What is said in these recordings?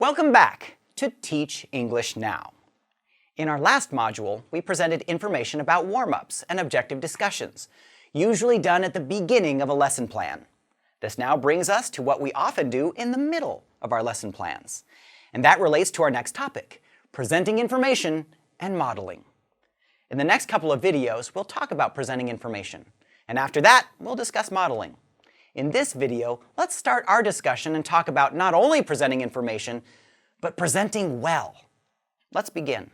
Welcome back to Teach English Now. In our last module, we presented information about warm-ups and objective discussions, usually done at the beginning of a lesson plan. This now brings us to what we often do in the middle of our lesson plans. And that relates to our next topic, presenting information and modeling. In the next couple of videos, we'll talk about presenting information. And after that, we'll discuss modeling. In this video, let's start our discussion and talk about not only presenting information, but presenting well. Let's begin.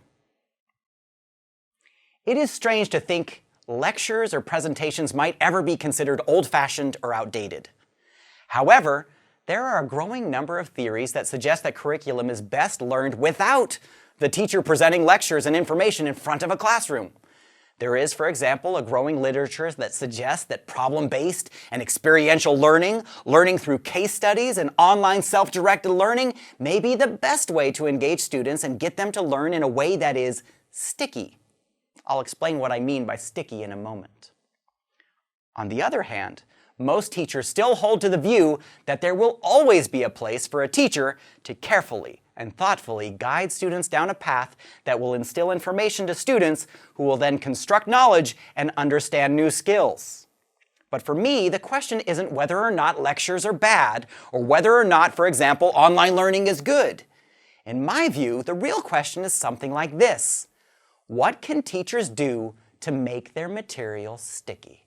It is strange to think lectures or presentations might ever be considered old-fashioned or outdated. However, there are a growing number of theories that suggest that curriculum is best learned without the teacher presenting lectures and information in front of a classroom. There is, for example, a growing literature that suggests that problem-based and experiential learning, learning through case studies and online self-directed learning may be the best way to engage students and get them to learn in a way that is sticky. I'll explain what I mean by sticky in a moment. On the other hand, most teachers still hold to the view that there will always be a place for a teacher to carefully and thoughtfully guide students down a path that will instill information to students who will then construct knowledge and understand new skills. But for me, the question isn't whether or not lectures are bad or whether or not, for example, online learning is good. In my view, the real question is something like this. What can teachers do to make their material sticky?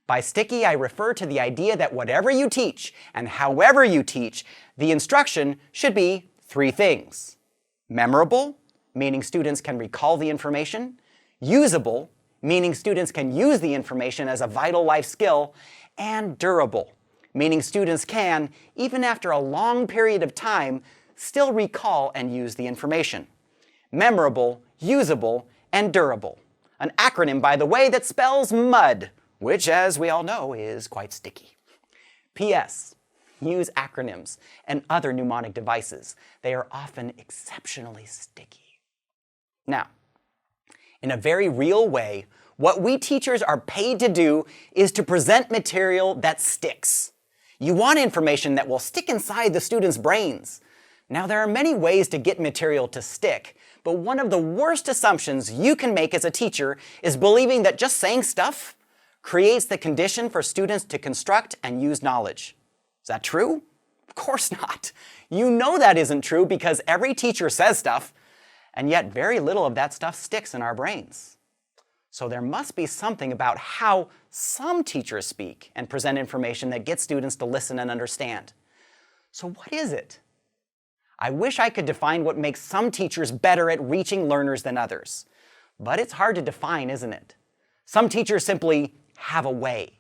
By sticky, I refer to the idea that whatever you teach and however you teach, the instruction should be three things. Memorable, meaning students can recall the information. Usable, meaning students can use the information as a vital life skill. And durable, meaning students can, even after a long period of time, still recall and use the information. Memorable, usable, and durable. An acronym, by the way, that spells MUD, which, as we all know, is quite sticky. P.S. Use acronyms and other mnemonic devices. They are often exceptionally sticky. Now, in a very real way, what we teachers are paid to do is to present material that sticks. You want information that will stick inside the students' brains. Now, there are many ways to get material to stick, but one of the worst assumptions you can make as a teacher is believing that just saying stuff creates the condition for students to construct and use knowledge. Is that true? Of course not. You know that isn't true because every teacher says stuff, and yet very little of that stuff sticks in our brains. So there must be something about how some teachers speak and present information that gets students to listen and understand. So what is it? I wish I could define what makes some teachers better at reaching learners than others. But it's hard to define, isn't it? Some teachers simply have a way.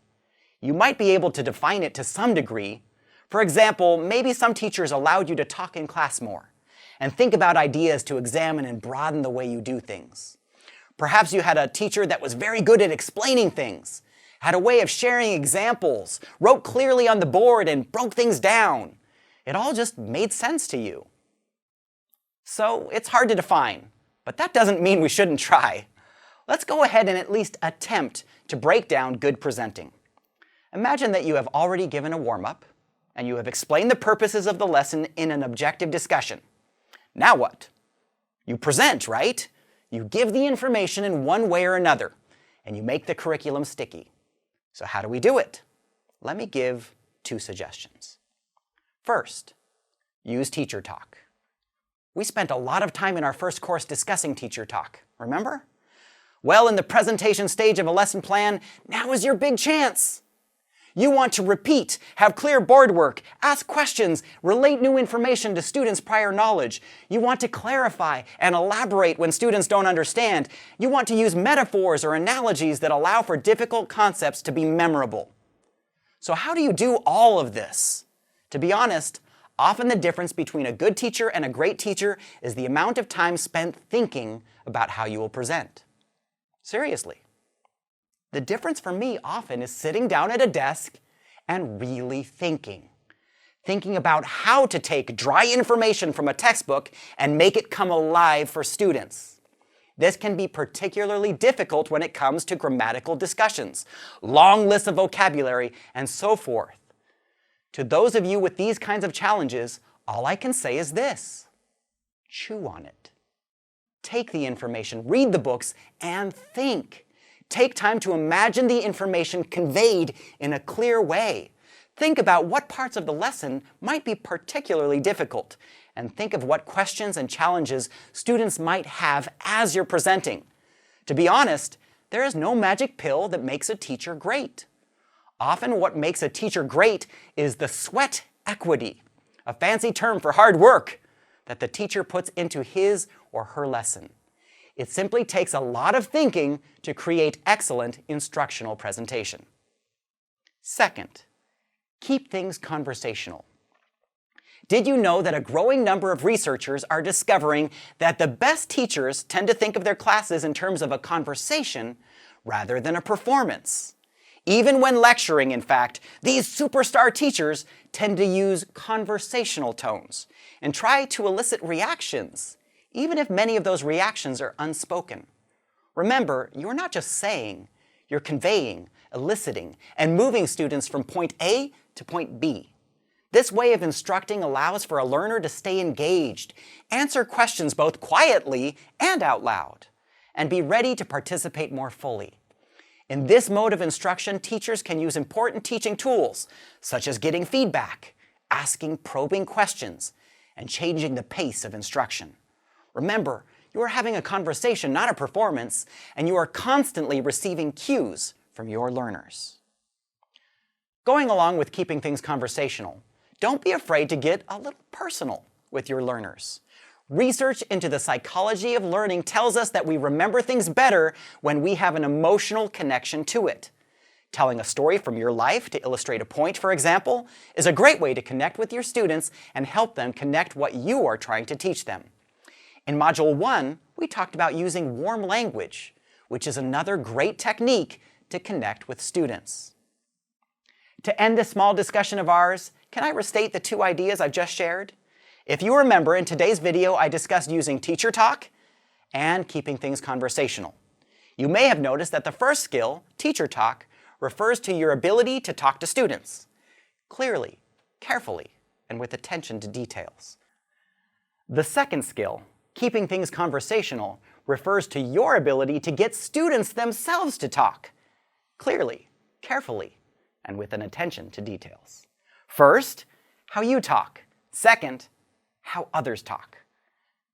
You might be able to define it to some degree. For example, maybe some teachers allowed you to talk in class more and think about ideas to examine and broaden the way you do things. Perhaps you had a teacher that was very good at explaining things, had a way of sharing examples, wrote clearly on the board and broke things down. It all just made sense to you. So it's hard to define, but that doesn't mean we shouldn't try. Let's go ahead and at least attempt to break down good presenting. Imagine that you have already given a warm-up and you have explained the purposes of the lesson in an objective discussion. Now what? You present, right? You give the information in one way or another, and you make the curriculum sticky. So how do we do it? Let me give two suggestions. First, use teacher talk. We spent a lot of time in our first course discussing teacher talk, remember? Well, in the presentation stage of a lesson plan, now is your big chance. You want to repeat, have clear board work, ask questions, relate new information to students' prior knowledge. You want to clarify and elaborate when students don't understand. You want to use metaphors or analogies that allow for difficult concepts to be memorable. So how do you do all of this? To be honest, often the difference between a good teacher and a great teacher is the amount of time spent thinking about how you will present. Seriously. The difference for me often is sitting down at a desk and really thinking. Thinking about how to take dry information from a textbook and make it come alive for students. This can be particularly difficult when it comes to grammatical discussions, long lists of vocabulary, and so forth. To those of you with these kinds of challenges, All I can say is this: chew on it. Take the information, read the books, and think. Take time to imagine the information conveyed in a clear way. Think about what parts of the lesson might be particularly difficult, and think of what questions and challenges students might have as you're presenting. To be honest, there is no magic pill that makes a teacher great. Often what makes a teacher great is the sweat equity, a fancy term for hard work that the teacher puts into his or her lesson. It simply takes a lot of thinking to create excellent instructional presentation. Second, keep things conversational. Did you know that a growing number of researchers are discovering that the best teachers tend to think of their classes in terms of a conversation rather than a performance? Even when lecturing, in fact, these superstar teachers tend to use conversational tones and try to elicit reactions, even if many of those reactions are unspoken. Remember, you're not just saying, you're conveying, eliciting, and moving students from point A to point B. This way of instructing allows for a learner to stay engaged, answer questions both quietly and out loud, and be ready to participate more fully. In this mode of instruction, teachers can use important teaching tools, such as getting feedback, asking probing questions, and changing the pace of instruction. Remember, you are having a conversation, not a performance, and you are constantly receiving cues from your learners. Going along with keeping things conversational, don't be afraid to get a little personal with your learners. Research into the psychology of learning tells us that we remember things better when we have an emotional connection to it. Telling a story from your life to illustrate a point, for example, is a great way to connect with your students and help them connect what you are trying to teach them. In Module 1, we talked about using warm language, which is another great technique to connect with students. To end this small discussion of ours, can I restate the two ideas I've just shared? If you remember, in today's video, I discussed using teacher talk and keeping things conversational. You may have noticed that the first skill, teacher talk, refers to your ability to talk to students clearly, carefully, and with attention to details. The second skill, keeping things conversational, refers to your ability to get students themselves to talk clearly, carefully, and with an attention to details. First, how you talk. Second, how others talk.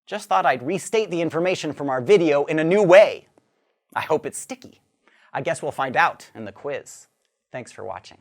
Just thought I'd restate the information from our video in a new way. I hope it's sticky. I guess we'll find out in the quiz. Thanks for watching.